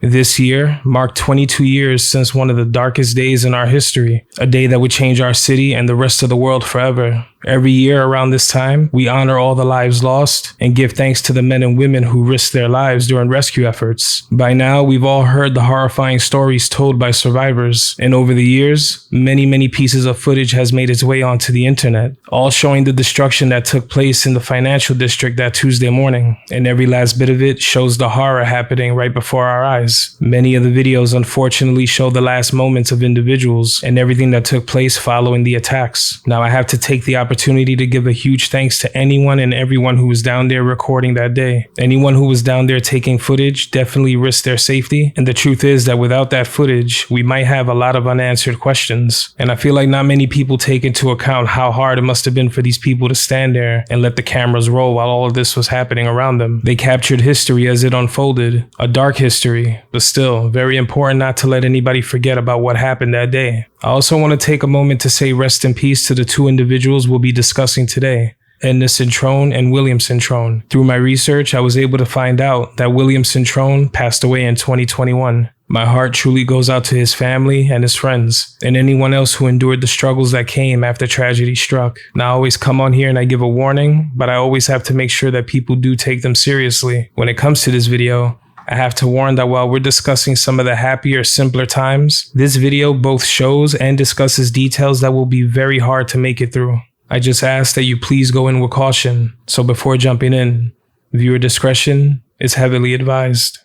This year marked 22 years since one of the darkest days in our history, a day that would change our city and the rest of the world forever. Every year around this time, we honor all the lives lost and give thanks to the men and women who risked their lives during rescue efforts. By now, we've all heard the horrifying stories told by survivors, and over the years, many pieces of footage has made its way onto the internet, all showing the destruction that took place in the financial district that Tuesday morning, and every last bit of it shows the horror happening right before our eyes. Many of the videos unfortunately show the last moments of individuals and everything that took place following the attacks. Now I have to take the opportunity to give a huge thanks to anyone and everyone who was down there recording that day. Anyone who was down there taking footage definitely risked their safety, and the truth is that without that footage, we might have a lot of unanswered questions. And I feel like not many people take into account how hard it must have been for these people to stand there and let the cameras roll while all of this was happening around them. They captured history as it unfolded, a dark history, but still very important not to let anybody forget about what happened that day. I also want to take a moment to say rest in peace to the two individuals we'll be discussing today, Edna Cintron and 𝐸𝐴𝐴𝐸𝐴𝐻𝐿𝐴𝐴𝐻 Cintron. Through my research, I was able to find out that 𝐸𝐴𝐴𝐸𝐴𝐸𝐴𝐻𝐿 Cintron passed away in 2021. My heart truly goes out to his family and his friends, and anyone else who endured the struggles that came after tragedy struck. Now, I always come on here and I give a warning, but I always have to make sure that people do take them seriously. When it comes to this video, I have to warn that while we're discussing some of the happier, simpler times, this video both shows and discusses details that will be very hard to make it through. I just ask that you please go in with caution. So before jumping in, viewer discretion is heavily advised.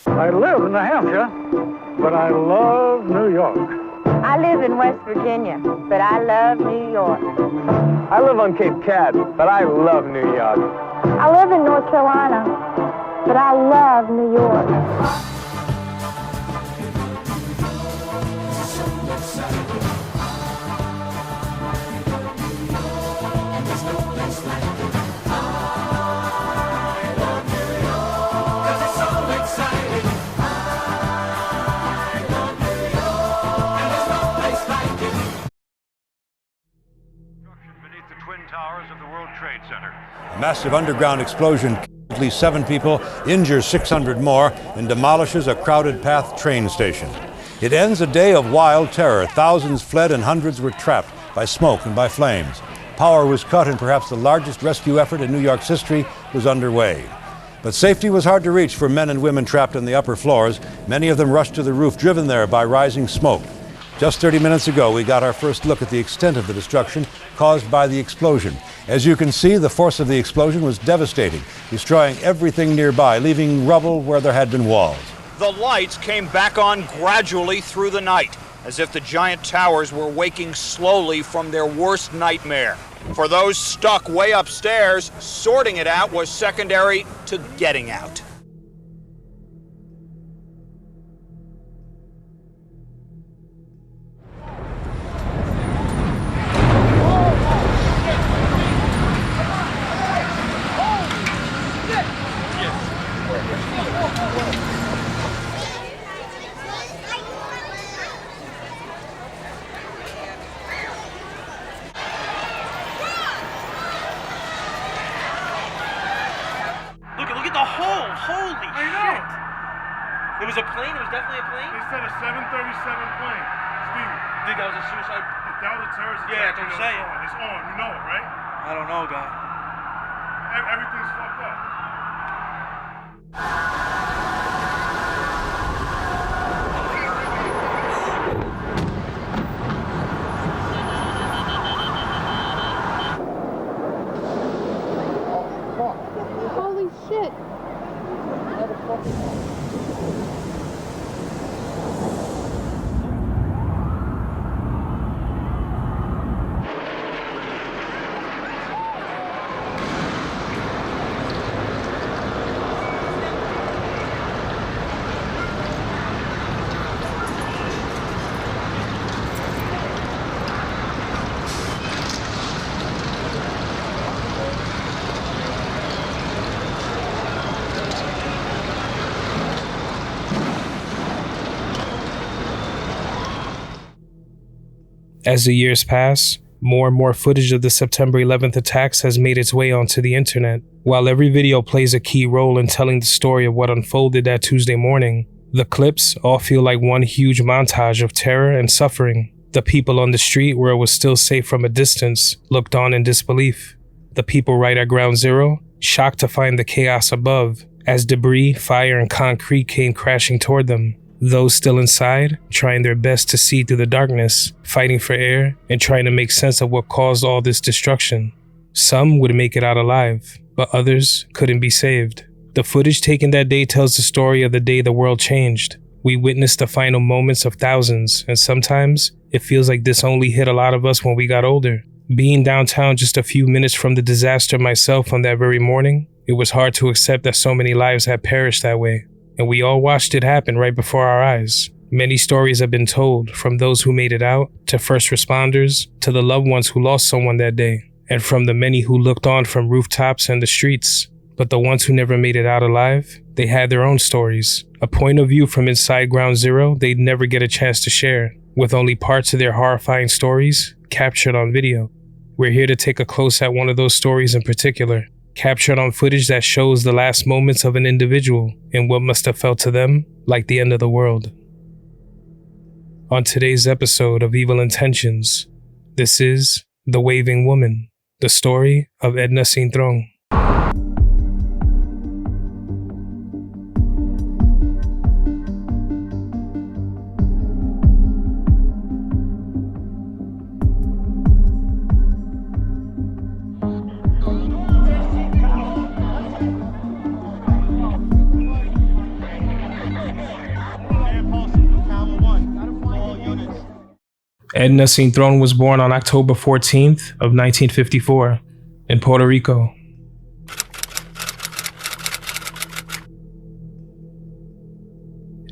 I live in New Hampshire, but I love New York. I live in West Virginia, but I love New York. I live on Cape Cod, but I love New York. I live in North Carolina, but I love New York. A massive underground explosion kills at least 7 people, injures 600 more, and demolishes a crowded path train station. It ends a day of wild terror. Thousands fled and hundreds were trapped by smoke and by flames. Power was cut and perhaps the largest rescue effort in New York's history was underway. But safety was hard to reach for men and women trapped on the upper floors. Many of them rushed to the roof, driven there by rising smoke. Just 30 minutes ago, we got our first look at the extent of the destruction caused by the explosion. As you can see, the force of the explosion was devastating, destroying everything nearby, leaving rubble where there had been walls. The lights came back on gradually through the night, as if the giant towers were waking slowly from their worst nightmare. For those stuck way upstairs, sorting it out was secondary to getting out. Look at the hole! Holy shit! It was a plane? It was definitely a plane? They said a 737 plane. Steve. Think that was a suicide? If that was a terrorist attack, Yeah, that's what I'm saying. It's on. You know it, right? I don't know, guy. Everything's fucked up. Holy shit! As the years pass, more and more footage of the September 11th attacks has made its way onto the internet. While every video plays a key role in telling the story of what unfolded that Tuesday morning, the clips all feel like one huge montage of terror and suffering. The people on the street, where it was still safe from a distance, looked on in disbelief. The people right at ground zero, shocked to find the chaos above, as debris, fire, and concrete came crashing toward them. Those still inside, trying their best to see through the darkness, fighting for air, and trying to make sense of what caused all this destruction. Some would make it out alive, but others couldn't be saved. The footage taken that day tells the story of the day the world changed. We witnessed the final moments of thousands, and sometimes it feels like this only hit a lot of us when we got older. Being downtown just a few minutes from the disaster myself on that very morning, it was hard to accept that so many lives had perished that way, and we all watched it happen right before our eyes. Many stories have been told, from those who made it out, to first responders, to the loved ones who lost someone that day, and from the many who looked on from rooftops and the streets. But the ones who never made it out alive, they had their own stories, a point of view from inside Ground Zero they'd never get a chance to share, with only parts of their horrifying stories captured on video. We're here to take a close at one of those stories in particular, captured on footage that shows the last moments of an individual and what must have felt to them like the end of the world. On today's episode of Evil Intentions, this is The Waving Woman, the story of Edna Cintron. Edna Cintron was born on October 14th of 1954 in Puerto Rico.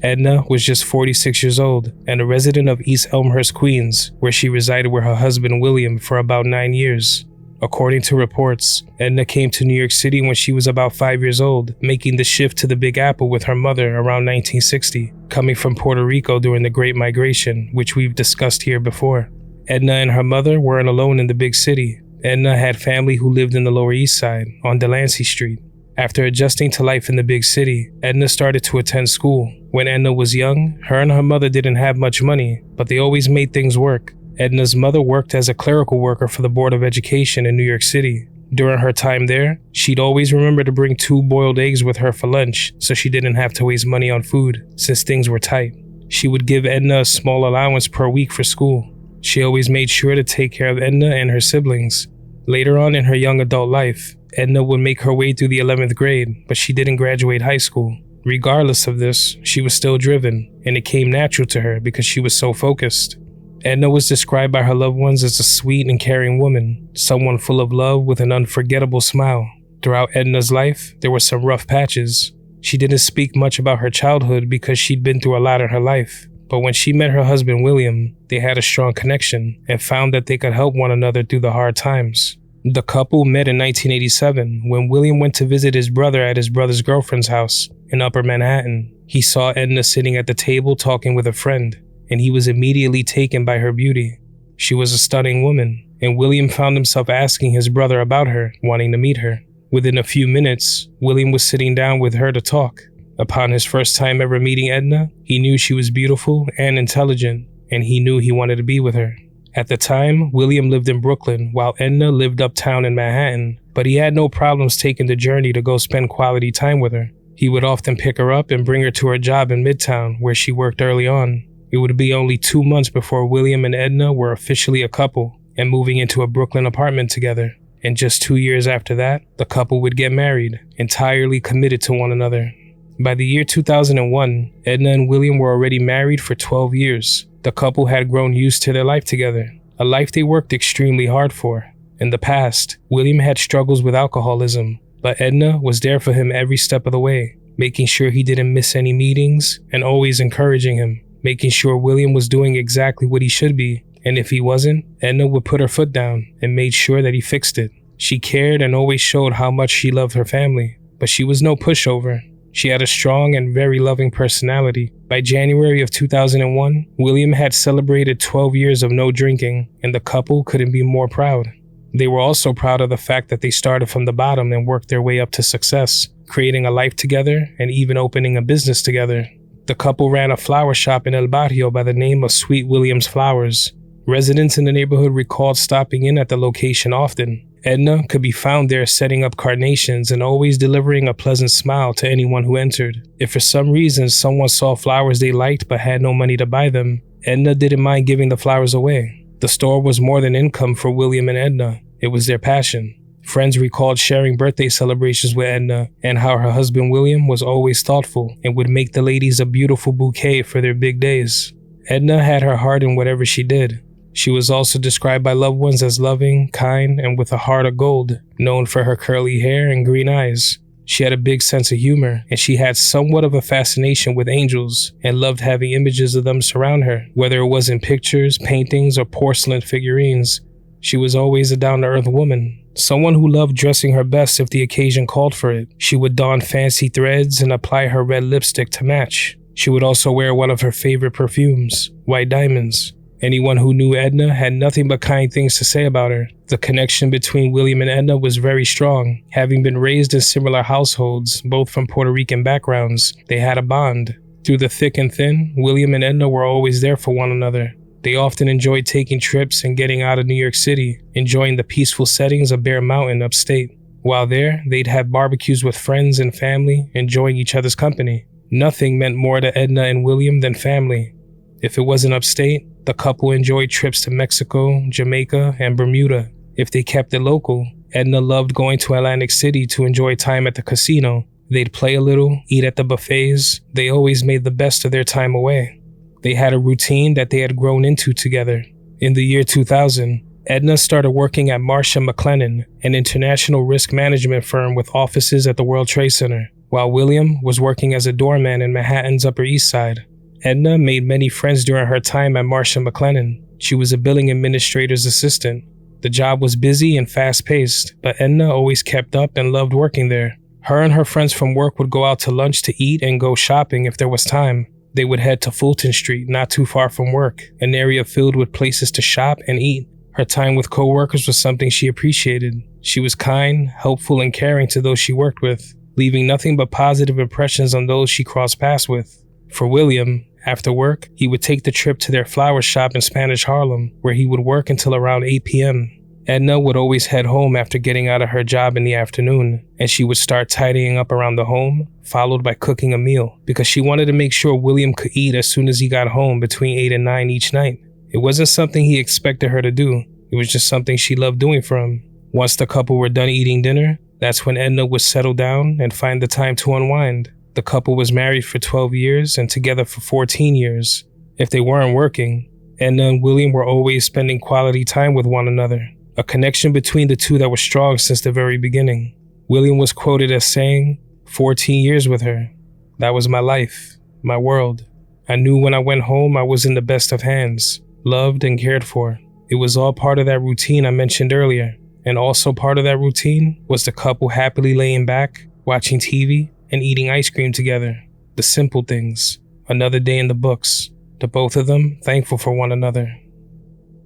Edna was just 46 years old and a resident of East Elmhurst, Queens, where she resided with her husband William for about 9 years. According to reports, Edna came to New York City when she was about 5 years old, making the shift to the Big Apple with her mother around 1960, coming from Puerto Rico during the Great Migration, which we've discussed here before. Edna and her mother weren't alone in the big city. Edna had family who lived in the Lower East Side, on Delancey Street. After adjusting to life in the big city, Edna started to attend school. When Edna was young, her and her mother didn't have much money, but they always made things work. Edna's mother worked as a clerical worker for the Board of Education in New York City. During her time there, she'd always remember to bring 2 boiled eggs with her for lunch so she didn't have to waste money on food, since things were tight. She would give Edna a small allowance per week for school. She always made sure to take care of Edna and her siblings. Later on in her young adult life, Edna would make her way through the 11th grade, but she didn't graduate high school. Regardless of this, she was still driven, and it came natural to her because she was so focused. Edna was described by her loved ones as a sweet and caring woman, someone full of love with an unforgettable smile. Throughout Edna's life, there were some rough patches. She didn't speak much about her childhood because she'd been through a lot in her life. But when she met her husband William, they had a strong connection and found that they could help one another through the hard times. The couple met in 1987 when William went to visit his brother at his brother's girlfriend's house in Upper Manhattan. He saw Edna sitting at the table talking with a friend, and he was immediately taken by her beauty. She was a stunning woman, and William found himself asking his brother about her, wanting to meet her. Within a few minutes, William was sitting down with her to talk. Upon his first time ever meeting Edna, he knew she was beautiful and intelligent, and he knew he wanted to be with her. At the time, William lived in Brooklyn, while Edna lived uptown in Manhattan, but he had no problems taking the journey to go spend quality time with her. He would often pick her up and bring her to her job in Midtown, where she worked early on. It would be only 2 months before William and Edna were officially a couple and moving into a Brooklyn apartment together. And just 2 years after that, the couple would get married, entirely committed to one another. By the year 2001, Edna and William were already married for 12 years. The couple had grown used to their life together, a life they worked extremely hard for. In the past, William had struggles with alcoholism, but Edna was there for him every step of the way, making sure he didn't miss any meetings and always encouraging him, making sure William was doing exactly what he should be, and if he wasn't, Edna would put her foot down and made sure that he fixed it. She cared and always showed how much she loved her family, but she was no pushover. She had a strong and very loving personality, By January of 2001, William had celebrated 12 years of no drinking, and the couple couldn't be more proud. They were also proud of the fact that they started from the bottom and worked their way up to success, creating a life together and even opening a business together. The couple ran a flower shop in El Barrio by the name of Sweet Williams Flowers. Residents in the neighborhood recalled stopping in at the location often. Edna could be found there setting up carnations and always delivering a pleasant smile to anyone who entered. If for some reason someone saw flowers they liked but had no money to buy them, Edna didn't mind giving the flowers away. The store was more than income for William and Edna. It was their passion. Friends recalled sharing birthday celebrations with Edna and how her husband William was always thoughtful and would make the ladies a beautiful bouquet for their big days. Edna had her heart in whatever she did. She was also described by loved ones as loving, kind, and with a heart of gold, known for her curly hair and green eyes. She had a big sense of humor, and she had somewhat of a fascination with angels and loved having images of them surround her, whether it was in pictures, paintings, or porcelain figurines. She was always a down-to-earth woman, someone who loved dressing her best if the occasion called for it. She would don fancy threads and apply her red lipstick to match. She would also wear one of her favorite perfumes, white diamonds. Anyone who knew Edna had nothing but kind things to say about her. The connection between William and Edna was very strong. Having been raised in similar households, both from Puerto Rican backgrounds, they had a bond. Through the thick and thin, William and Edna were always there for one another. They often enjoyed taking trips and getting out of New York City, enjoying the peaceful settings of Bear Mountain upstate. While there, they'd have barbecues with friends and family, enjoying each other's company. Nothing meant more to Edna and William than family. If it wasn't upstate, the couple enjoyed trips to Mexico, Jamaica, and Bermuda. If they kept it local, Edna loved going to Atlantic City to enjoy time at the casino. They'd play a little, eat at the buffets. They always made the best of their time away. They had a routine that they had grown into together. In the year 2000, Edna started working at Marsh & McLennan, an international risk management firm with offices at the World Trade Center, while William was working as a doorman in Manhattan's Upper East Side. Edna made many friends during her time at Marsh & McLennan. She was a billing administrator's assistant. The job was busy and fast-paced, but Edna always kept up and loved working there. Her and her friends from work would go out to lunch to eat and go shopping if there was time. They would head to Fulton Street, not too far from work, an area filled with places to shop and eat. Her time with co-workers was something she appreciated. She was kind, helpful, and caring to those she worked with, leaving nothing but positive impressions on those she crossed paths with. For William, after work, he would take the trip to their flower shop in Spanish Harlem, where he would work until around 8 p.m. Edna would always head home after getting out of her job in the afternoon, and she would start tidying up around the home, followed by cooking a meal, because she wanted to make sure William could eat as soon as he got home between 8 and 9 each night. It wasn't something he expected her to do. It was just something she loved doing for him. Once the couple were done eating dinner, that's when Edna would settle down and find the time to unwind. The couple was married for 12 years and together for 14 years. If they weren't working, Edna and William were always spending quality time with one another, a connection between the two that was strong since the very beginning. William was quoted as saying, 14 years with her. That was my life, my world. I knew when I went home I was in the best of hands, loved and cared for. It was all part of that routine I mentioned earlier. And also part of that routine was the couple happily laying back, watching TV, and eating ice cream together. The simple things. Another day in the books. To both of them, thankful for one another.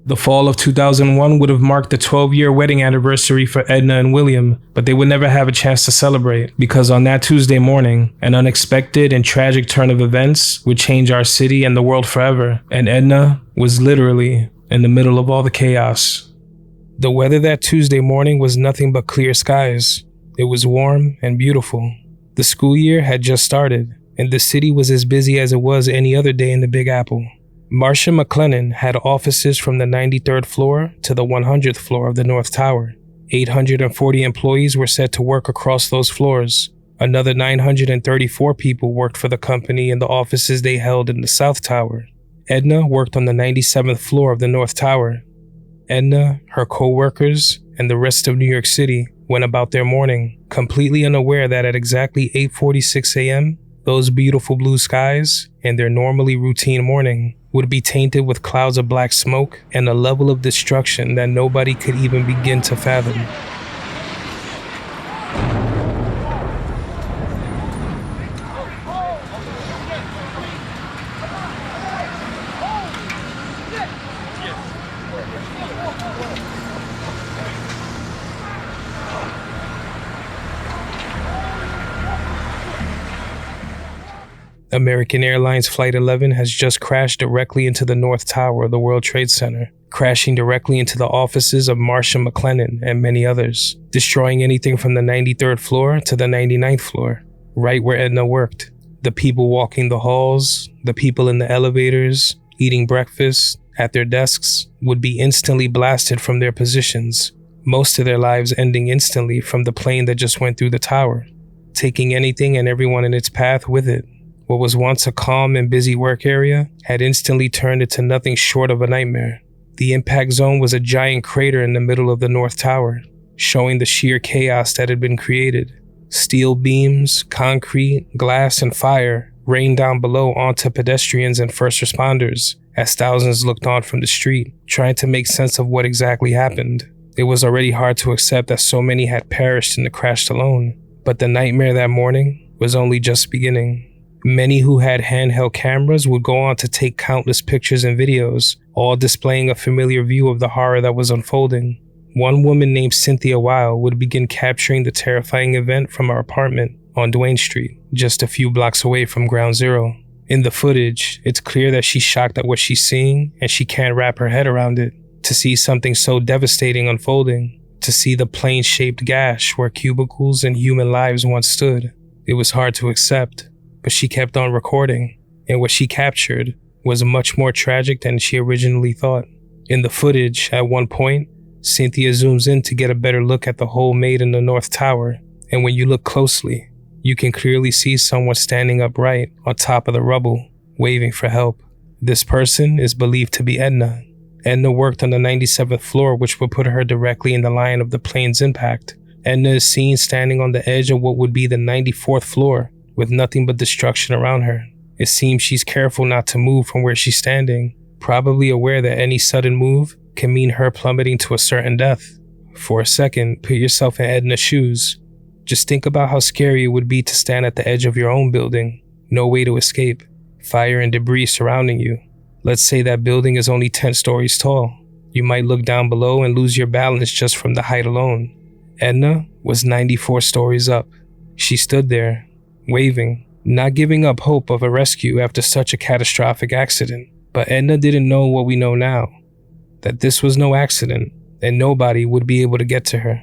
The fall of 2001 would have marked the 12-year wedding anniversary for Edna and William, but they would never have a chance to celebrate, because on that Tuesday morning, an unexpected and tragic turn of events would change our city and the world forever, and Edna was literally in the middle of all the chaos. The weather that Tuesday morning was nothing but clear skies. It was warm and beautiful. The school year had just started, and the city was as busy as it was any other day in the Big Apple. Marsh & McLennan had offices from the 93rd floor to the 100th floor of the North Tower. 840 employees were set to work across those floors. Another 934 people worked for the company in the offices they held in the South Tower. Edna worked on the 97th floor of the North Tower. Edna, her co-workers, and the rest of New York City went about their morning, completely unaware that at exactly 8:46 a.m., those beautiful blue skies and their normally routine morning would be tainted with clouds of black smoke and a level of destruction that nobody could even begin to fathom. American Airlines Flight 11 has just crashed directly into the North Tower of the World Trade Center, crashing directly into the offices of Marcia McLennan and many others, destroying anything from the 93rd floor to the 99th floor, right where Edna worked. The people walking the halls, the people in the elevators, eating breakfast at their desks would be instantly blasted from their positions, most of their lives ending instantly from the plane that just went through the tower, taking anything and everyone in its path with it. What was once a calm and busy work area had instantly turned into nothing short of a nightmare. The impact zone was a giant crater in the middle of the North Tower, showing the sheer chaos that had been created. Steel beams, concrete, glass, and fire rained down below onto pedestrians and first responders as thousands looked on from the street, trying to make sense of what exactly happened. It was already hard to accept that so many had perished in the crash alone, but the nightmare that morning was only just beginning. Many who had handheld cameras would go on to take countless pictures and videos, all displaying a familiar view of the horror that was unfolding. One woman named Cynthia Weil would begin capturing the terrifying event from her apartment on Duane Street, just a few blocks away from Ground Zero. In the footage, it's clear that she's shocked at what she's seeing and she can't wrap her head around it. To see something so devastating unfolding, to see the plane-shaped gash where cubicles and human lives once stood, it was hard to accept. But she kept on recording, and what she captured was much more tragic than she originally thought. In the footage, at one point, Cynthia zooms in to get a better look at the hole made in the North Tower, and when you look closely, you can clearly see someone standing upright on top of the rubble, waving for help. This person is believed to be Edna. Edna worked on the 97th floor, which would put her directly in the line of the plane's impact. Edna is seen standing on the edge of what would be the 94th floor, with nothing but destruction around her. It seems she's careful not to move from where she's standing, probably aware that any sudden move can mean her plummeting to a certain death. For a second, put yourself in Edna's shoes. Just think about how scary it would be to stand at the edge of your own building, no way to escape, fire and debris surrounding you. Let's say that building is only 10 stories tall. You might look down below and lose your balance just from the height alone. Edna was 94 stories up. She stood there, waving, not giving up hope of a rescue after such a catastrophic accident. But Edna didn't know what we know now, that this was no accident and nobody would be able to get to her.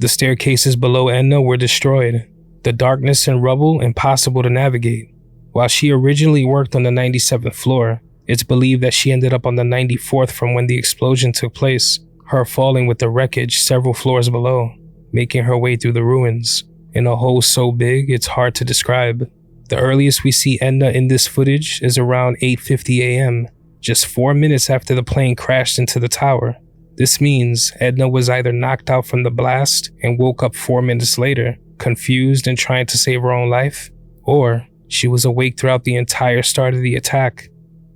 The staircases below Edna were destroyed, the darkness and rubble impossible to navigate. While she originally worked on the 97th floor, it's believed that she ended up on the 94th from when the explosion took place, her falling with the wreckage several floors below, making her way through the ruins, in a hole so big it's hard to describe. The earliest we see Edna in this footage is around 8:50 a.m., just 4 minutes after the plane crashed into the tower. This means Edna was either knocked out from the blast and woke up 4 minutes later, confused and trying to save her own life, or she was awake throughout the entire start of the attack.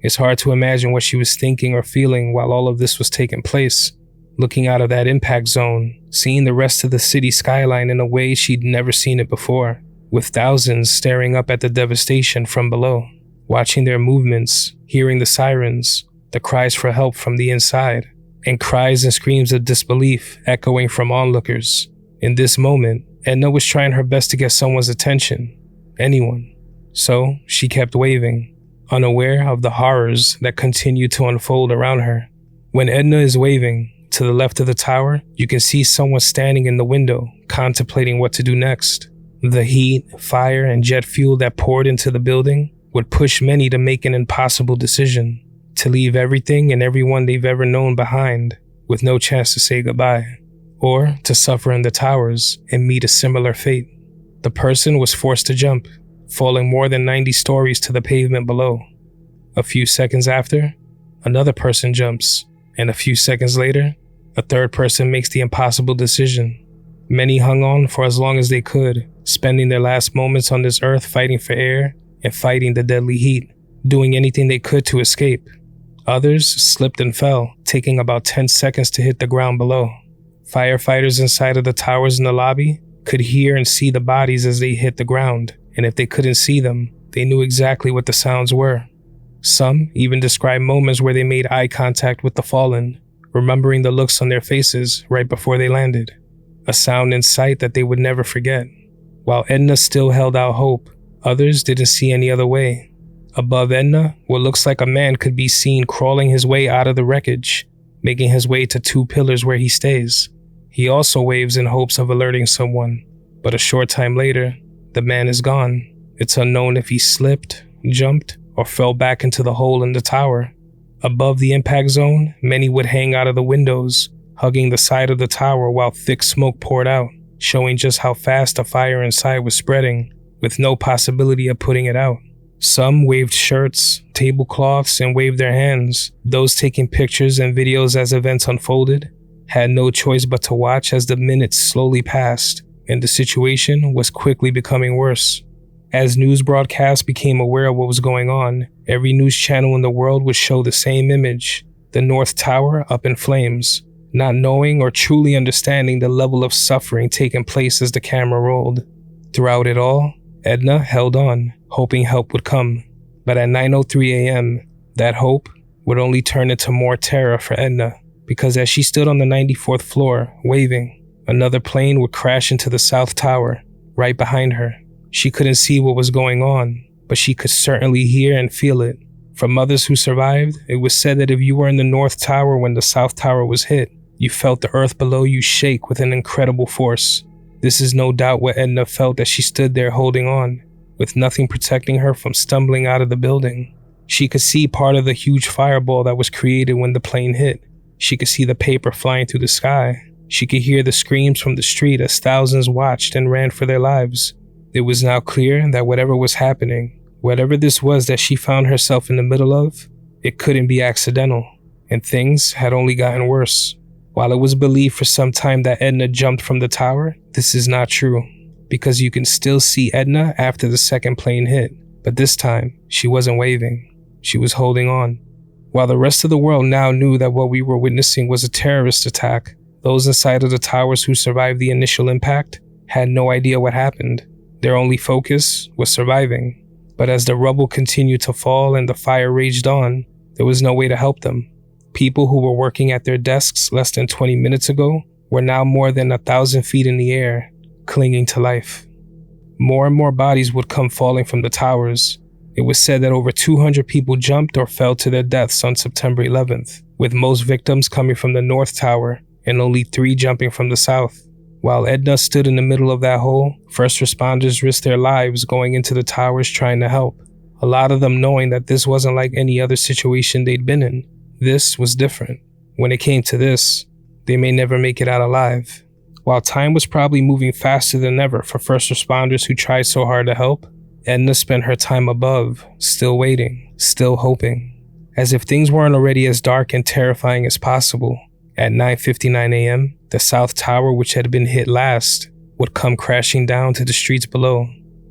It's hard to imagine what she was thinking or feeling while all of this was taking place, looking out of that impact zone, seeing the rest of the city skyline in a way she'd never seen it before, with thousands staring up at the devastation from below, watching their movements, hearing the sirens, the cries for help from the inside, and cries and screams of disbelief echoing from onlookers. In this moment, Edna was trying her best to get someone's attention, anyone. So she kept waving, unaware of the horrors that continued to unfold around her. When Edna is waving, to the left of the tower, you can see someone standing in the window, contemplating what to do next. The heat, fire, and jet fuel that poured into the building would push many to make an impossible decision, to leave everything and everyone they've ever known behind, with no chance to say goodbye, or to suffer in the towers and meet a similar fate. The person was forced to jump, falling more than 90 stories to the pavement below. A few seconds after, another person jumps, and a few seconds later, a third person makes the impossible decision. Many hung on for as long as they could, spending their last moments on this earth fighting for air and fighting the deadly heat, doing anything they could to escape. Others slipped and fell, taking about 10 seconds to hit the ground below. Firefighters inside of the towers in the lobby could hear and see the bodies as they hit the ground, and if they couldn't see them, they knew exactly what the sounds were. Some even described moments where they made eye contact with the fallen, remembering the looks on their faces right before they landed. A sound and sight that they would never forget. While Edna still held out hope, Others didn't see any other way. Above Edna, what looks like a man could be seen crawling his way out of the wreckage, making his way to 2 pillars where he stays. He also waves in hopes of alerting someone, but a short time later, the man is gone. It's unknown if he slipped, jumped, or fell back into the hole in the tower. Above the impact zone, many would hang out of the windows, hugging the side of the tower while thick smoke poured out, showing just how fast the fire inside was spreading, with no possibility of putting it out. Some waved shirts, tablecloths, and waved their hands. Those taking pictures and videos as events unfolded had no choice but to watch as the minutes slowly passed, and the situation was quickly becoming worse. As news broadcasts became aware of what was going on, every news channel in the world would show the same image, the North Tower up in flames, not knowing or truly understanding the level of suffering taking place as the camera rolled. Throughout it all, Edna held on, hoping help would come. But at 9:03 a.m., that hope would only turn into more terror for Edna, because as she stood on the 94th floor, waving, another plane would crash into the South Tower, right behind her. She couldn't see what was going on, but she could certainly hear and feel it. From others who survived, it was said that if you were in the North Tower when the South Tower was hit, you felt the earth below you shake with an incredible force. This is no doubt what Edna felt as she stood there holding on, with nothing protecting her from stumbling out of the building. She could see part of the huge fireball that was created when the plane hit. She could see the paper flying through the sky. She could hear the screams from the street as thousands watched and ran for their lives. It was now clear that whatever was happening, whatever this was that she found herself in the middle of, it couldn't be accidental, and things had only gotten worse. While it was believed for some time that Edna jumped from the tower, this is not true, because you can still see Edna after the second plane hit, but this time, she wasn't waving. She was holding on. While the rest of the world now knew that what we were witnessing was a terrorist attack, those inside of the towers who survived the initial impact had no idea what happened. Their only focus was surviving. But as the rubble continued to fall and the fire raged on, there was no way to help them. People who were working at their desks less than 20 minutes ago were now more than 1,000 feet in the air, clinging to life. More and more bodies would come falling from the towers. It was said that over 200 people jumped or fell to their deaths on September 11th, with most victims coming from the North Tower and only 3 jumping from the South. While Edna stood in the middle of that hole, first responders risked their lives going into the towers trying to help, a lot of them knowing that this wasn't like any other situation they'd been in. This was different. When it came to this, they may never make it out alive. While time was probably moving faster than ever for first responders who tried so hard to help, Edna spent her time above, still waiting, still hoping. As if things weren't already as dark and terrifying as possible, at 9:59 a.m., the South Tower, which had been hit last, would come crashing down to the streets below.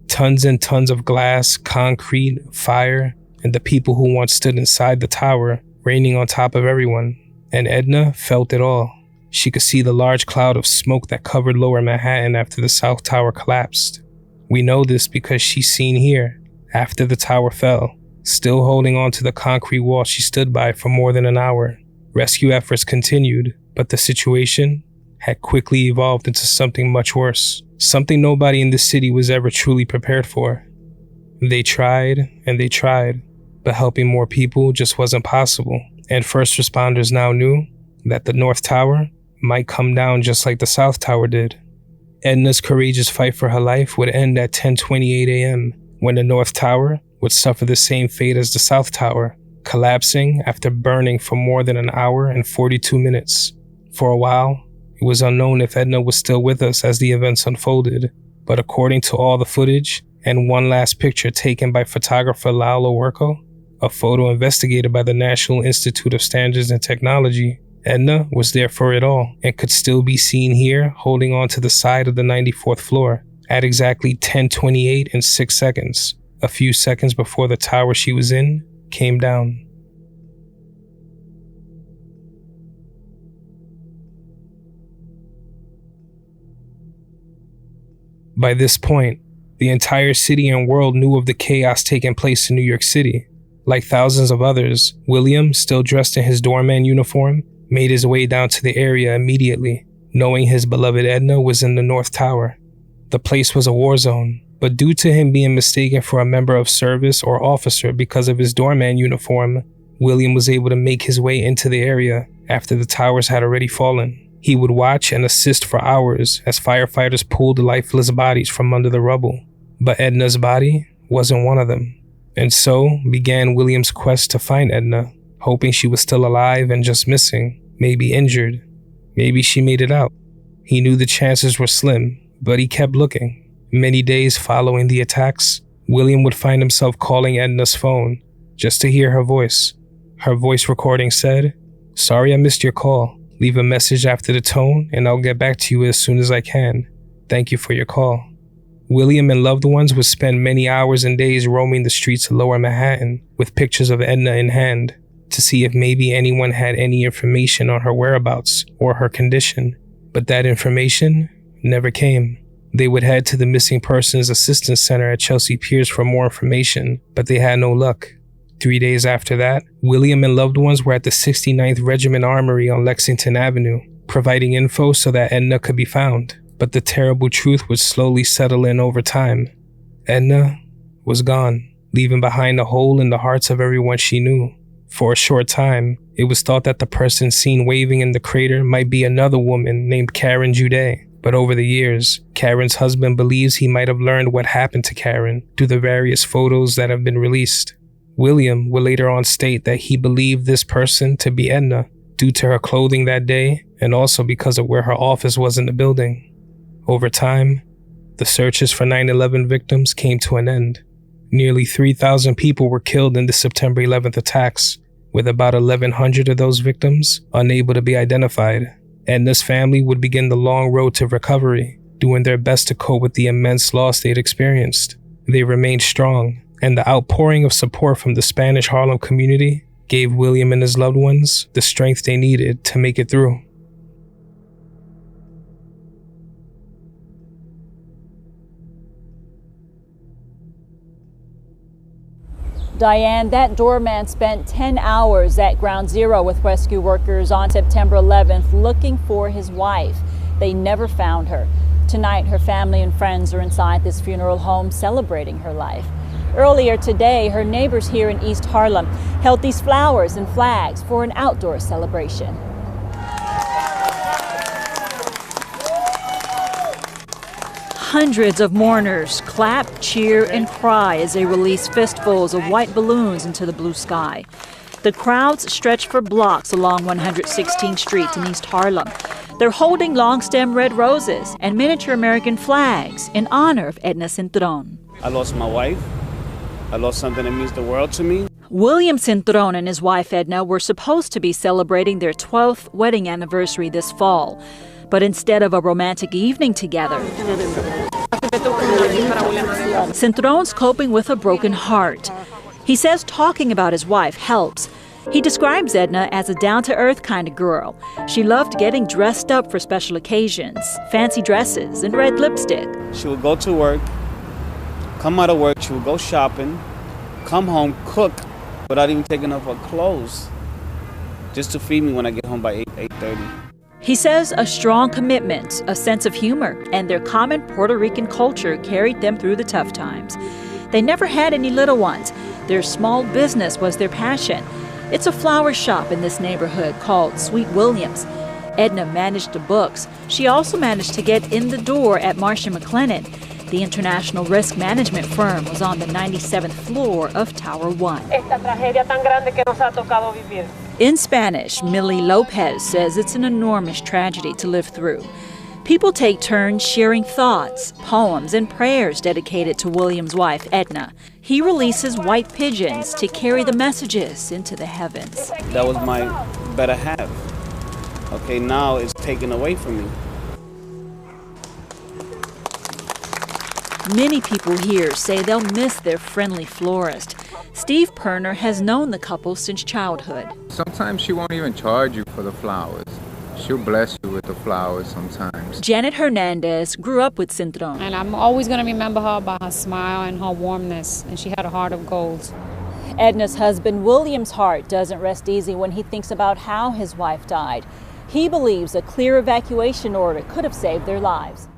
Tons and tons of glass, concrete, fire, and the people who once stood inside the tower raining on top of everyone. And Edna felt it all. She could see the large cloud of smoke that covered lower Manhattan after the South Tower collapsed. We know this because she's seen here, after the tower fell, still holding on to the concrete wall she stood by for more than an hour. Rescue efforts continued, but the situation had quickly evolved into something much worse, something nobody in the city was ever truly prepared for. They tried and they tried, but helping more people just wasn't possible, and first responders now knew that the North Tower might come down just like the South Tower did. Edna's courageous fight for her life would end at 10:28 a.m., when the North Tower would suffer the same fate as the South Tower, collapsing after burning for more than an hour and 42 minutes. For a while, it was unknown if Edna was still with us as the events unfolded, but according to all the footage and one last picture taken by photographer 𝐓𝐴, a photo investigated by the National Institute of Standards and Technology, Edna was there for it all and could still be seen here holding on to the side of the 94th floor at exactly 10:28 and 6 seconds, a few seconds before the tower she was in came down. By this point, the entire city and world knew of the chaos taking place in New York City. Like thousands of others, William, still dressed in his doorman uniform, made his way down to the area immediately, knowing his beloved Edna was in the North Tower. The place was a war zone, But due to him being mistaken for a member of service or officer because of his doorman uniform, William was able to make his way into the area after the towers had already fallen. He would watch and assist for hours as firefighters pulled lifeless bodies from under the rubble. But Edna's body wasn't one of them. And so began William's quest to find Edna, hoping she was still alive and just missing, maybe injured. Maybe she made it out. He knew the chances were slim, but he kept looking. Many days following the attacks, William would find himself calling Edna's phone just to hear her voice. Her voice recording said, "Sorry I missed your call. Leave a message after the tone and I'll get back to you as soon as I can. Thank you for your call." William and loved ones would spend many hours and days roaming the streets of Lower Manhattan with pictures of Edna in hand to see if maybe anyone had any information on her whereabouts or her condition. But that information never came. They would head to the Missing Persons Assistance Center at Chelsea Piers for more information, but they had no luck. 3 days after that, William and loved ones were at the 69th Regiment Armory on Lexington Avenue, providing info so that Edna could be found. But the terrible truth would slowly settle in over time. Edna was gone, leaving behind a hole in the hearts of everyone she knew. For a short time, it was thought that the person seen waving in the crater might be another woman named Karen Jude. But over the years, Karen's husband believes he might have learned what happened to Karen through the various photos that have been released. William would later on state that he believed this person to be Edna due to her clothing that day and also because of where her office was in the building. Over time, the searches for 9/11 victims came to an end. Nearly 3,000 people were killed in the September 11th attacks, with about 1,100 of those victims unable to be identified. Edna's family would begin the long road to recovery, doing their best to cope with the immense loss they'd experienced. They remained strong, and the outpouring of support from the Spanish Harlem community gave William and his loved ones the strength they needed to make it through. Diane, that doorman spent 10 hours at Ground Zero with rescue workers on September 11th looking for his wife. They never found her. Tonight, her family and friends are inside this funeral home celebrating her life. Earlier today, her neighbors here in East Harlem held these flowers and flags for an outdoor celebration. Hundreds of mourners clap, cheer, and cry as they release fistfuls of white balloons into the blue sky. The crowds stretch for blocks along 116th Street in East Harlem. They're holding long-stem red roses and miniature American flags in honor of Edna Cintron. I lost my wife. I lost something that means the world to me. William Cintron and his wife Edna were supposed to be celebrating their 12th wedding anniversary this fall. But instead of a romantic evening together, Cintron's coping with a broken heart. He says talking about his wife helps. He describes Edna as a down-to-earth kind of girl. She loved getting dressed up for special occasions, fancy dresses, and red lipstick. She would go to work, come out of work, she would go shopping, come home, cook without even taking off her clothes, just to feed me when I get home by 8:30. He says a strong commitment, a sense of humor, and their common Puerto Rican culture carried them through the tough times. They never had any little ones. Their small business was their passion. It's a flower shop in this neighborhood called Sweet Williams. Edna managed the books. She also managed to get in the door at Marsh & McLennan. The international risk management firm was on the 97th floor of Tower 1. In Spanish, Millie Lopez says it's an enormous tragedy to live through. People take turns sharing thoughts, poems, and prayers dedicated to William's wife, Edna. He releases white pigeons to carry the messages into the heavens. That was my better half. Okay, now it's taken away from me. Many people here say they'll miss their friendly florist. Steve Perner has known the couple since childhood. Sometimes she won't even charge you for the flowers. She'll bless you with the flowers sometimes. Janet Hernandez grew up with Cintron. And I'm always going to remember her by her smile and her warmness, and she had a heart of gold. Edna's husband William's heart doesn't rest easy when he thinks about how his wife died. He believes a clear evacuation order could have saved their lives.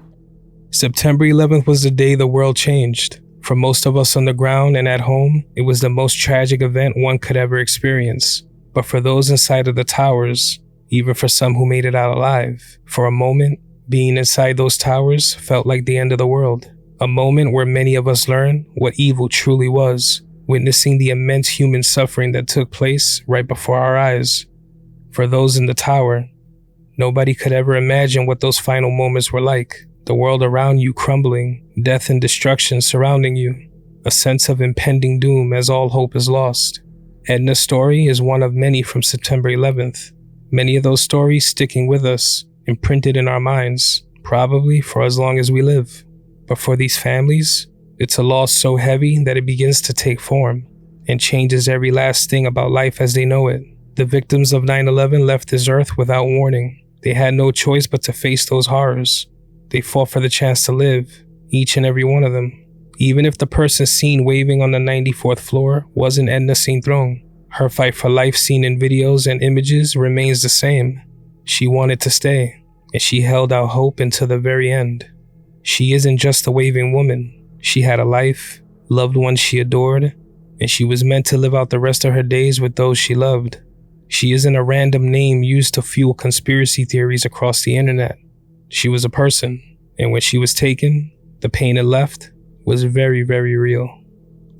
September 11th was the day the world changed. For most of us on the ground and at home, it was the most tragic event one could ever experience. But for those inside of the towers, even for some who made it out alive, for a moment, being inside those towers felt like the end of the world. A moment where many of us learned what evil truly was, witnessing the immense human suffering that took place right before our eyes. For those in the tower, nobody could ever imagine what those final moments were like. The world around you crumbling, death and destruction surrounding you, a sense of impending doom as all hope is lost. Edna's story is one of many from September 11th. Many of those stories sticking with us, imprinted in our minds, probably for as long as we live. But for these families, it's a loss so heavy that it begins to take form and changes every last thing about life as they know it. The victims of 9/11 left this earth without warning. They had no choice but to face those horrors. They fought for the chance to live, each and every one of them. Even if the person seen waving on the 94th floor wasn't Edna Cintron, her fight for life seen in videos and images remains the same. She wanted to stay, and she held out hope until the very end. She isn't just a waving woman. She had a life, loved ones she adored, and she was meant to live out the rest of her days with those she loved. She isn't a random name used to fuel conspiracy theories across the internet. She was a person, and when she was taken, the pain it left was very, very real.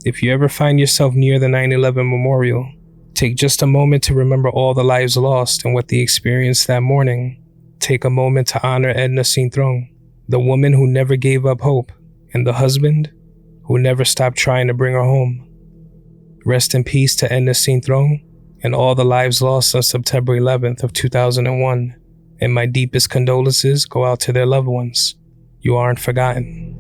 If you ever find yourself near the 9/11 memorial, take just a moment to remember all the lives lost and what they experienced that morning. Take a moment to honor Edna Cintron, the woman who never gave up hope, and the husband who never stopped trying to bring her home. Rest in peace to Edna Cintron and all the lives lost on September 11th of 2001, and my deepest condolences go out to their loved ones. You aren't forgotten.